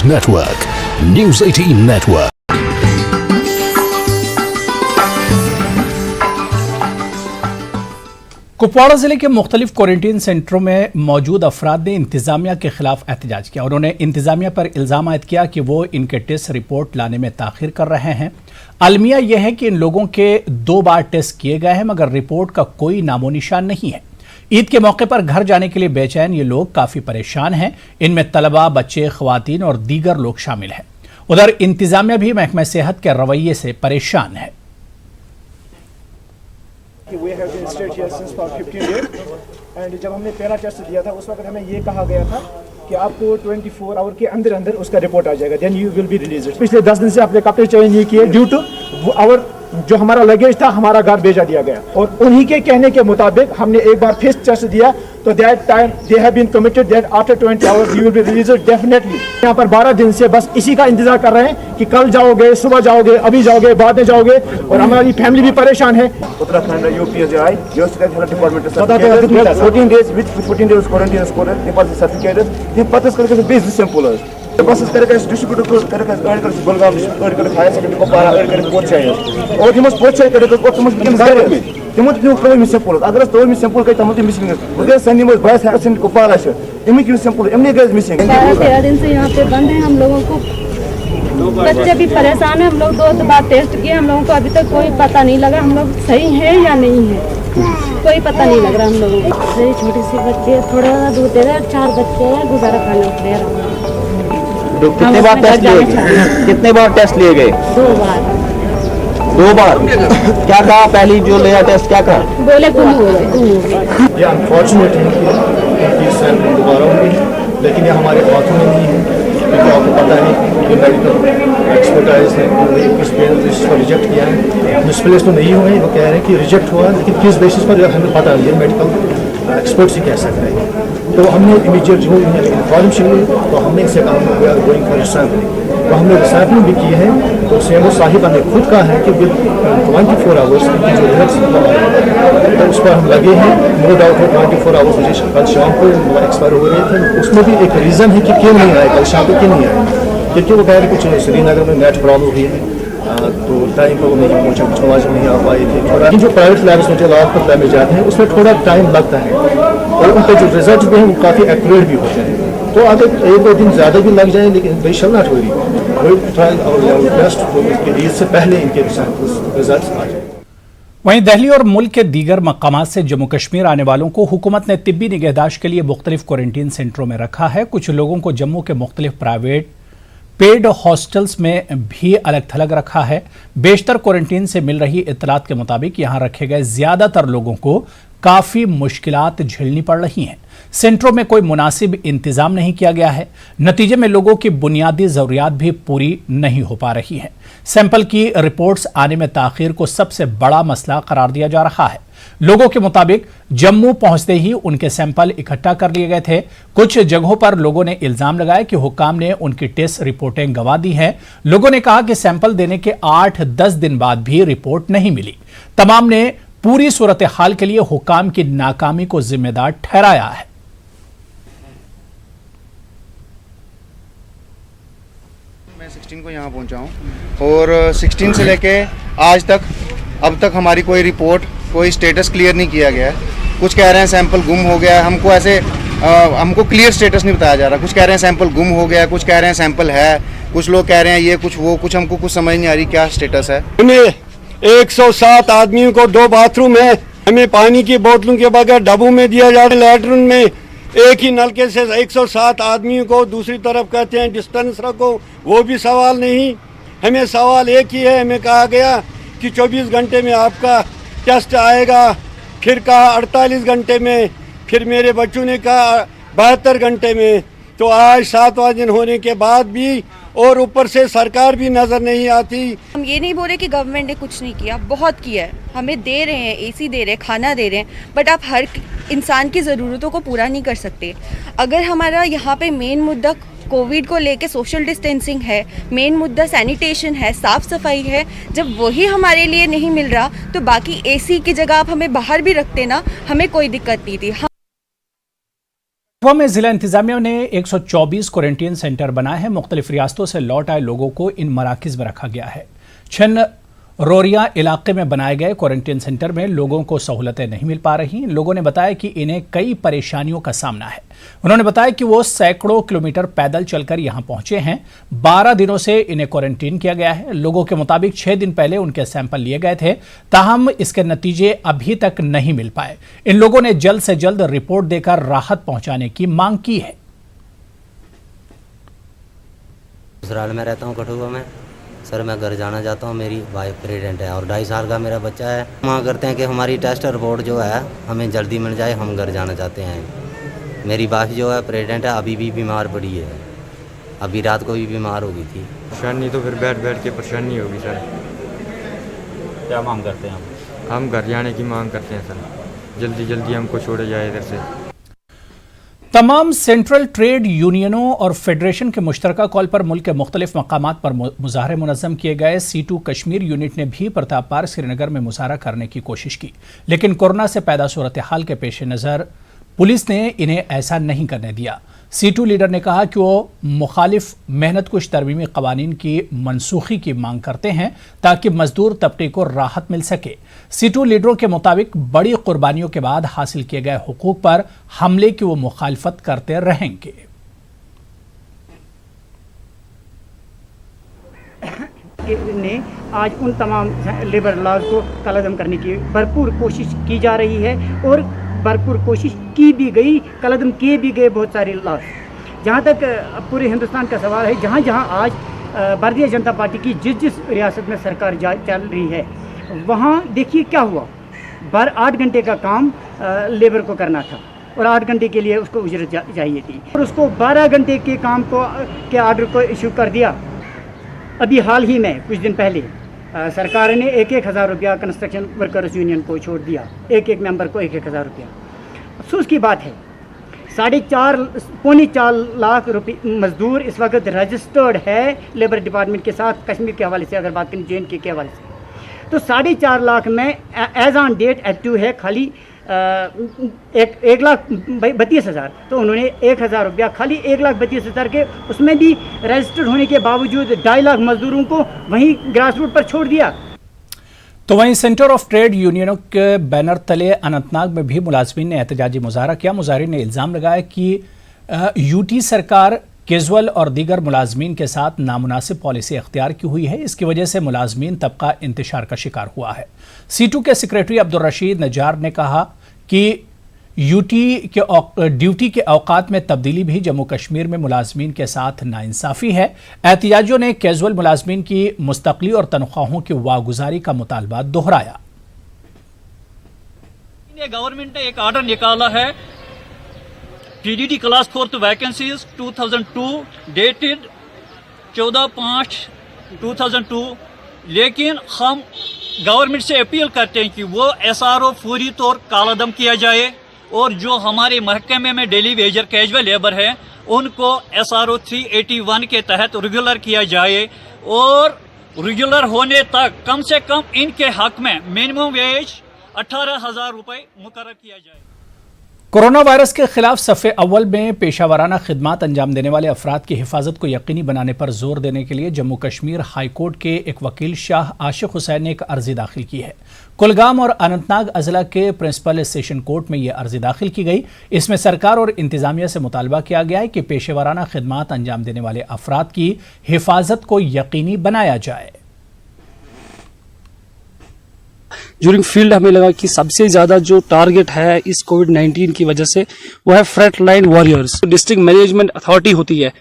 News network, news 18 network. Kupwara जिले के मुख्तलिफ क्वारंटीन सेंटरों में मौजूद अफराद ने इंतजामिया के खिलाफ एहतजाज किया। उन्होंने इंतजामिया पर इल्जाम आयद किया कि वो इनके टेस्ट रिपोर्ट लाने में ताखिर कर रहे हैं। अलमिया यह है कि इन लोगों के 2 बार टेस्ट किए गए हैं मगर रिपोर्ट का कोई नामो निशान नहीं है। ईद के मौके पर घर जाने के लिए बेचैन ये लोग काफी परेशान हैं। इनमें तलबा, बच्चे, खवातीन और दीगर लोग शामिल हैं। उधर इंतजामिया भी महकमा सेहत के रवैये से परेशान है। We have been stayed here since for 15 days and जब हमने पहला टेस्ट दिया था उस वक्त हमें ये कहा गया था कि आपको 24 आवर के अंदर अंदर उसका रिपोर्ट आ जाएगा, then you will be released. पिछले 10 दिन से अपने कपड़े चेंज नहीं किए ड्यू टू आवर जो हमारा लगेज था हमारा घर भेजा दिया गया और उन्हीं के कहने के मुताबिक हमने एक बार फिर टेस्ट दिया तो that time they have been committed that after 20 hours you will be released definitely. यहाँ पर 12 दिन से बस इसी का इंतजार कर रहे हैं कि कल जाओगे, सुबह जाओगे, अभी जाओगे, बाद में जाओगे और हमारी फैमिली भी परेशान है। Uttarakhand UPSI health department 14 days with 14 days quarantine score the pass certificate the pass करके बेस सिंपल है बस करके डिस्ट्रीब्यूटर को करके ऐड कर गुलगाम ऐड कर हायर सेकेंडरी को पारा ऐड कर पोस्ट चाहिए और दिमस पोस्ट चाहिए करके को तुम बिकम गाइड में तिमत न्यू क्रो में सिंपल अगर तो में सिंपल के तमत मिसिंग है सनी में 22% को पारा है इमी क्यों सिंपल एमनी गाइस मिसिंग 13 दिन से यहाँ पे बंद है। हम लोगों को बच्चे भी परेशान है। हम लोग 2 बार टेस्ट किए, हम लोगों को अभी तक कोई पता नहीं लगा हम लोग सही है या नहीं है, कोई पता नहीं लग रहा हम लोगों को। मेरी छोटी सी बच्ची है, थोड़ा दूध दे रहा है, 4 बच्चे हैं, गुजारा करना पड़ रहा। कितने बार टेस्ट लिए गए? कितने बार टेस्ट लिए गए? 2 बार। क्या कहा पहली जो लिया टेस्ट क्या कहा? बोले गुम हो गए। ये अनफॉर्चुनेट है कि सैंपल दोबारा होंगे लेकिन ये हमारे हाथों में नहीं है क्योंकि आपको पता है कि मेडिकल एक्सपर्टाइज है किस बेसिस पर रिजेक्ट किया है। मिसप्लेस तो नहीं हुए, वो कह रहे हैं कि रिजेक्ट हुआ लेकिन किस बेसिस पर हमें पता नहीं है, मेडिकल एक्सपर्ट से कह सकते हैं। तो हमने इमीडिएट जो इन्फॉर्मेशन ली तो हमने इनसे कहा we are going for sampling, तो हमने रिसैम्पलिंग भी की है। तो सेमो साहिबा ने खुद कहा है कि विद 24 आवर्स की जो रिजल्ट्स तो उस पर हम लगे हैं। नो डाउट है 24 आवर्स मुझे कल शाम को एक्सपायर हो रहे थे, उसमें भी एक रीज़न है कि क्यों नहीं आए, कल शाम को क्यों नहीं आए क्योंकि वो कह रहे कुछ श्रीनगर में नेट प्रॉब्लम हुई है तो टाइम पर वो नहीं पहुँचा, कुछ मुलाजिम नहीं आ पाए थे। थोड़ा जो प्राइवेट लैब्स में जो लाखपत लैब में जाते हैं उसमें थोड़ा टाइम लगता है और उनके जो रिजल्ट भी हैं वो काफ़ी एक्यूरेट भी होते हैं। तो अगर 1-2 दिन ज़्यादा भी लग जाए लेकिन we shall not worry, try our best Eid से पहले इनके रिजल्ट आ जाए। वहीं दिल्ली और मुल्क के दीगर मकामात से जम्मू कश्मीर आने वालों को हुकूमत ने तिब्बी निगहदाश्त के लिए मुख्तलिफ क्वारंटीन सेंटरों में रखा है। कुछ लोगों को जम्मू के मुख्तलिफ प्राइवेट पेड हॉस्टल्स में भी अलग थलग रखा है। बेशतर क्वारंटीन से मिल रही इत्तलात के मुताबिक यहाँ रखे गए ज्यादातर लोगों को काफी मुश्किलात झेलनी पड़ रही हैं। सेंटरों में कोई मुनासिब इंतजाम नहीं किया गया है। नतीजे में लोगों की बुनियादी जरूरियात भी पूरी नहीं हो पा रही है। सैंपल की रिपोर्ट्स आने में ताखीर को सबसे बड़ा मसला करार दिया जा रहा है। लोगों के मुताबिक जम्मू पहुंचते ही उनके सैंपल इकट्ठा कर लिए गए थे। कुछ जगहों पर लोगों ने इल्जाम लगाया कि हुक्काम ने उनकी टेस्ट रिपोर्टें गंवा दी हैं। लोगों ने कहा कि सैंपल देने के 8-10 दिन बाद भी रिपोर्ट नहीं मिली। तमाम ने पूरी सूरत हाल के लिए हुक्काम की नाकामी को जिम्मेदार ठहराया है। मैं 16 को यहाँ पहुँचा हूँ और 16 से लेके आज तक अब तक हमारी कोई रिपोर्ट, कोई स्टेटस क्लियर नहीं किया गया है। कुछ कह रहे हैं सैंपल गुम हो गया है, हमको ऐसे हमको क्लियर स्टेटस नहीं बताया जा रहा। कुछ कह रहे हैं सैंपल गुम हो गया, कुछ कह रहे हैं सैंपल है, कुछ लोग कह रहे हैं ये कुछ वो कुछ, हमको कुछ समझ नहीं आ रही क्या स्टेटस है। 107 आदमियों को 2 बाथरूम है, हमें पानी की बोतलों के बगैर डब्बों में दिया जा रहा है। लैट्रिन में एक ही नलके से 107 आदमियों को, दूसरी तरफ कहते हैं डिस्टेंस रखो, वो भी सवाल नहीं। हमें सवाल एक ही है, हमें कहा गया कि 24 घंटे में आपका टेस्ट आएगा, फिर कहा 48 घंटे में, फिर मेरे बच्चों ने कहा 72 घंटे में। तो आज 7वां दिन होने के बाद भी और ऊपर से सरकार भी नजर नहीं आती। हम ये नहीं बोल रहे कि गवर्नमेंट ने कुछ नहीं किया, बहुत किया है, हमें दे रहे हैं, एसी दे रहे हैं, खाना दे रहे हैं, बट आप हर इंसान की ज़रूरतों को पूरा नहीं कर सकते। अगर हमारा यहाँ पे मेन मुद्दा कोविड को लेके सोशल डिस्टेंसिंग है, मेन मुद्दा सैनिटेशन है, साफ़ सफाई है, जब वही हमारे लिए नहीं मिल रहा तो बाकी एसी की जगह आप हमें बाहर भी रखते ना, हमें कोई दिक्कत नहीं थी। कठुआ में जिला इंतजामिया ने 124 क्वारंटीन सेंटर बनाए हैं। मुख्तलिफ रियासतों से लौट आए लोगों को इन मराकिज में रखा गया है। छिन्न रोरिया इलाके में बनाए गए क्वारंटीन सेंटर में लोगों को सहूलतें नहीं मिल पा रही। लोगों ने बताया कि इन्हें कई परेशानियों का सामना है। उन्होंने बताया कि वो सैकड़ों किलोमीटर पैदल चलकर यहां पहुंचे हैं। 12 दिनों से इन्हें क्वारंटीन किया गया है। लोगों के मुताबिक 6 दिन पहले उनके सैंपल लिए गए थे, ताहम इसके नतीजे अभी तक नहीं मिल पाए। इन लोगों ने जल्द से जल्द रिपोर्ट देकर राहत पहुंचाने की मांग की है। ससुराल में रहता हूँ कठुआ में। सर मैं घर जाना चाहता हूँ। मेरी वाइफ प्रेग्नेंट है और 2.5 साल का मेरा बच्चा है। मांग करते हैं कि हमारी टेस्ट रिपोर्ट जो है हमें जल्दी मिल जाए। हम घर जाना चाहते हैं। मेरी वाइफ जो है प्रेग्नेंट है, अभी भी बीमार पड़ी है। अभी रात को भी बीमार हो गई थी। परेशानी तो फिर बैठ बैठ के परेशानी होगी सर। क्या मांग करते हैं हम घर जाने की मांग करते हैं सर। जल्दी जल्दी हमको छोड़े जाए इधर से। तमाम सेंट्रल ट्रेड यूनियनों और फेडरेशन के मुश्तरका कॉल पर मुल्क के मुख्तलिफ मकामात पर मुजाहरे मुनज़्ज़म किए गए। C2 कश्मीर यूनिट ने भी प्रताप पार श्रीनगर में मुजाहरा करने की कोशिश की, लेकिन कोरोना से पैदा सूरत हाल के पेश नज़र पुलिस ने इन्हें ऐसा नहीं करने दिया। C2 लीडर ने कहा कि वो मुखालिफ मेहनत कुश तरमीमी कवानीन की मनसूखी की मांग करते हैं ताकि मजदूर तबके को राहत मिल सके। C2 लीडरों के मुताबिक बड़ी कुर्बानियों के बाद हासिल किए गए हुकूक पर हमले की वो मुखालफत करते रहेंगे। ने आज उन तमाम लेबर लॉज को कलअदम करने की भरपूर कोशिश की जा रही है और भरपूर कोशिश की भी गई, कलअदम किए भी गए बहुत सारे लॉज। जहाँ तक पूरे हिंदुस्तान का सवाल है, जहाँ जहाँ आज भारतीय जनता पार्टी की जिस रियासत में सरकार चल रही है, वहाँ देखिए क्या हुआ। 8 घंटे का काम लेबर को करना था और 8 घंटे के लिए उसको उजरत चाहिए थी और उसको 12 घंटे के काम को के आर्डर को इशू कर दिया। अभी हाल ही में कुछ दिन पहले सरकार ने 1-1 हज़ार रुपया कंस्ट्रक्शन वर्कर्स यूनियन को छोड़ दिया, एक मेंबर को 1-1 हज़ार रुपया। अफसोस की बात है 4.5 लाख रुपये मजदूर इस वक्त रजिस्टर्ड है लेबर डिपार्टमेंट के साथ। कश्मीर के हवाले से अगर बात करें, JNK के हवाले से, तो 4.5 लाख में एज ऑन डेट एक्टिव है खाली 1,32,000। तो उन्होंने 1,000 रुपया खाली 1,32,000 के, उसमें भी रजिस्टर्ड होने के बावजूद 2.5 लाख मजदूरों को वहीं ग्रास रूट पर छोड़ दिया। तो वहीं सेंटर ऑफ ट्रेड यूनियनों के बैनर तले अनंतनाग में भी मुलाजमीन ने एहतजाजी मुजाहरा किया। मुजाहिरीन ने इल्ज़ाम लगाया कि यूटी सरकार कैजुअल और दीगर मुलाजमीन के साथ नामुनासिब पॉलिसी अख्तियार की हुई है। इसकी वजह से मुलाजमीन तबका इंतशार का शिकार हुआ है। C2 के सेक्रेटरी अब्दुल रशीद नजार ने कहा कि ड्यूटी के औकात में तब्दीली भी जम्मू कश्मीर में मुलाजमीन के साथ नाइंसाफ़ी है। एहतिजाजियों ने कैजुअल मुलाजमीन की मुस्तकली और तनख्वाहों की वागुजारी का मुतालबा दोहराया। गवर्नमेंट ने एक ऑर्डर निकाला है PDD क्लास 4 वैकेंसीज 2002 डेटेड 14/5/2002, लेकिन हम गवर्नमेंट से अपील करते हैं कि वो SRO फौरी तौर कालादम किया जाए और जो हमारे महकमे में डेली वेजर कैजुअल लेबर है उनको SRO 381 के तहत रेगुलर किया जाए और रेगुलर होने तक कम से कम इनके हक में मिनिमम वेज 18,000 रुपये मुकर्रर किया जाए। कोरोना वायरस के खिलाफ सफ़े अव्वल में पेशावराना खिदमात अंजाम देने वाले अफराद की हिफाजत को यकीनी बनाने पर जोर देने के लिए जम्मू कश्मीर हाई कोर्ट के एक वकील शाह आशिक हुसैन ने एक अर्जी दाखिल की है। कुलगाम और अनंतनाग अजला के प्रिंसिपल सेशन कोर्ट में यह अर्जी दाखिल की गई। इसमें सरकार और इंतजामिया से मुतालबा किया गया है कि पेशेवराना खिदमात अंजाम देने वाले अफराद की हिफाजत को यकीनी बनाया जाए। ड्यूरिंग फील्ड हमें लगा कि सबसे ज्यादा जो टारगेट है इस कोविड-19 की वजह से वो है front line warriors. District management authority होती है,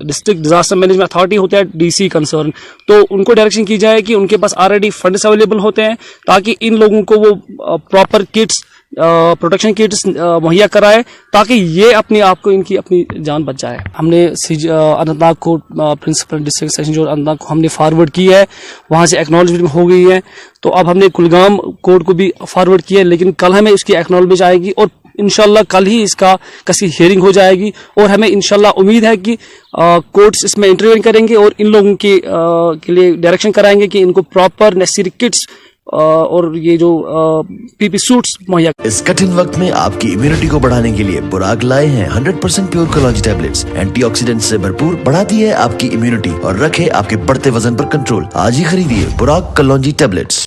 डिस्ट्रिक्ट डिजास्टर मैनेजमेंट अथॉरिटी होता है DC कंसर्न, तो उनको डायरेक्शन की जाए कि उनके पास ऑलरेडी फंड्स अवेलेबल होते हैं ताकि इन लोगों को वो प्रॉपर किट्स प्रोटेक्शन किट्स मुहैया कराए ताकि ये अपने आप को इनकी अपनी जान बच जाए। हमने Anantnag court principal district session जो अनंतनाग को हमने फॉरवर्ड की है, वहाँ से एक्नॉलेजमेंट हो गई है। तो अब हमने कुलगाम कोर्ट को भी फॉरवर्ड किया है, लेकिन कल हमें इसकी एक्नॉलेजमेंट आएगी और इंशाल्लाह कल ही इसका किसी हियरिंग हो जाएगी और हमें इंशाल्लाह उम्मीद है कि कोर्ट्स इसमें इंटरव्यू करेंगे और इन लोगों के लिए डायरेक्शन कराएंगे कि इनको प्रॉपर नेसेसरी किट्स और ये जो पीपी सूट्स मुहैया। इस कठिन वक्त में आपकी इम्यूनिटी को बढ़ाने के लिए बुराक लाए हैं 100% प्योर कलौंजी टैबलेट्स। एंटीऑक्सीडेंट से भरपूर, बढ़ाती है आपकी इम्यूनिटी और रखे आपके बढ़ते वजन पर कंट्रोल। आज ही खरीदिए बुराक कलौंजी टैबलेट्स।